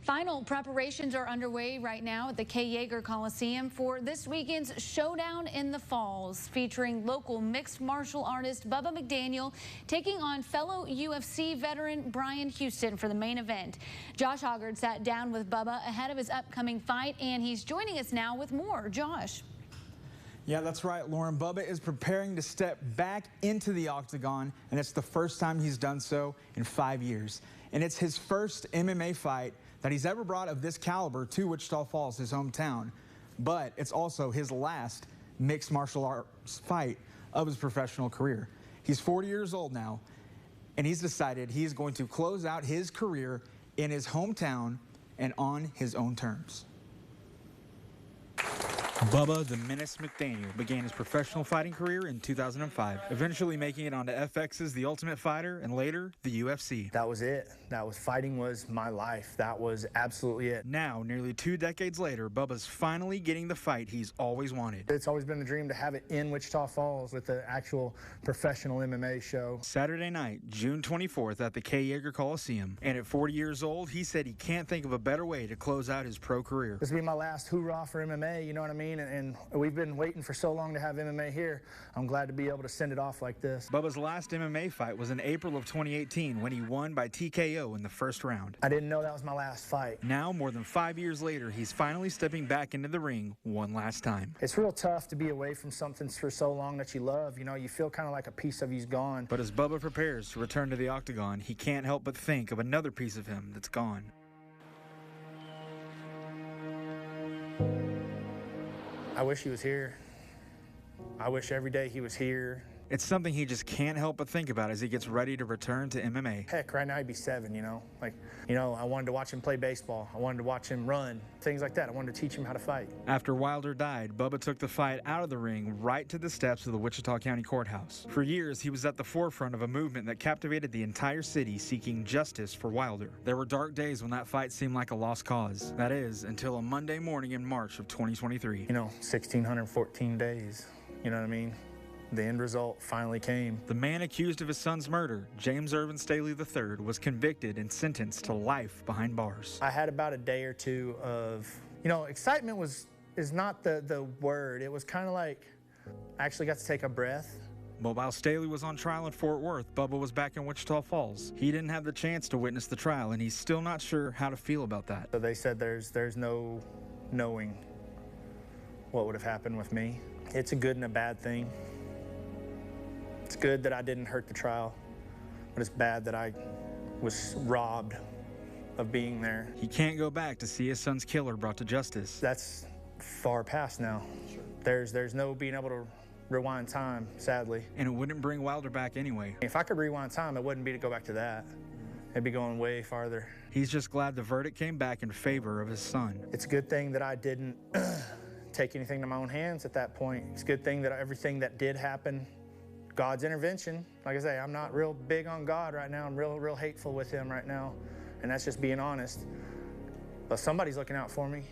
Final preparations are underway right now at the K Coliseum for this weekend's Showdown in the Falls, featuring local mixed martial artist Bubba McDaniel taking on fellow UFC veteran Brian Houston for the main event. Josh Hoggard sat down with Bubba ahead of his upcoming fight, and he's joining us now with more. Josh. Yeah, that's right, Lauren. Bubba is preparing to step back into the octagon, and it's the first time he's done so in 5 years. And it's his first MMA fight that he's ever brought of this caliber to Wichita Falls, his hometown. But it's also his last mixed martial arts fight of his professional career. He's 40 years old now, and he's decided he's going to close out his career in his hometown and on his own terms. Bubba the Menace McDaniel began his professional fighting career in 2005, eventually making it onto FX's The Ultimate Fighter and later the UFC. That was it. Fighting was my life. That was absolutely it. Now, nearly 2 decades later, Bubba's finally getting the fight he's always wanted. It's always been a dream to have it in Wichita Falls with the actual professional MMA show. Saturday night, June 24th at the K Coliseum. And at 40 years old, he said he can't think of a better way to close out his pro career. This will be my last hoorah for MMA, you know what I mean? And we've been waiting for so long to have MMA here. I'm glad to be able to send it off like this. Bubba's last MMA fight was in April of 2018 when he won by TKO in the first round. I didn't know that was my last fight. Now, more than 5 years later, he's finally stepping back into the ring one last time. It's real tough to be away from something for so long that you love. You know, you feel kind of like a piece of you's gone. But as Bubba prepares to return to the octagon, he can't help but think of another piece of him that's gone. I wish he was here. I wish every day he was here. It's something he just can't help but think about as he gets ready to return to MMA. Heck, right now he'd be 7, you know? I wanted to watch him play baseball. I wanted to watch him run, things like that. I wanted to teach him how to fight. After Wilder died, Bubba took the fight out of the ring right to the steps of the Wichita County Courthouse. For years, he was at the forefront of a movement that captivated the entire city seeking justice for Wilder. There were dark days when that fight seemed like a lost cause. That is, until a Monday morning in March of 2023. You know, 1,614 days, you know what I mean? The end result finally came. The man accused of his son's murder, James Irvin Staley III, was convicted and sentenced to life behind bars. I had about a day or two of, excitement is not the word. It was kind of like I actually got to take a breath. But while Staley was on trial in Fort Worth, Bubba was back in Wichita Falls. He didn't have the chance to witness the trial, and he's still not sure how to feel about that. So they said there's no knowing what would have happened with me. It's a good and a bad thing. It's good that I didn't hurt the trial, but it's bad that I was robbed of being there. He can't go back to see his son's killer brought to justice. That's far past now. Sure. There's no being able to rewind time, sadly. And it wouldn't bring Wilder back anyway. If I could rewind time, it wouldn't be to go back to that. It'd be going way farther. He's just glad the verdict came back in favor of his son. It's a good thing that I didn't take anything to my own hands at that point. It's a good thing that everything that did happen, God's intervention. Like I say, I'm not real big on God right now. I'm real hateful with him right now. And that's just being honest. But somebody's looking out for me.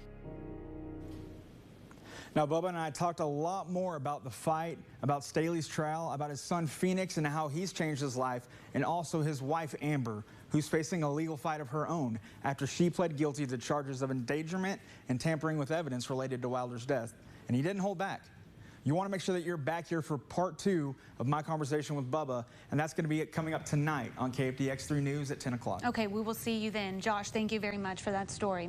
Now, Bubba and I talked a lot more about the fight, about Staley's trial, about his son Phoenix and how he's changed his life, and also his wife Amber, who's facing a legal fight of her own after she pled guilty to charges of endangerment and tampering with evidence related to Wilder's death. And he didn't hold back. You want to make sure that you're back here for part 2 of my conversation with Bubba, and that's going to be coming up tonight on KFDX 3 News at 10 o'clock. Okay, we will see you then. Josh, thank you very much for that story.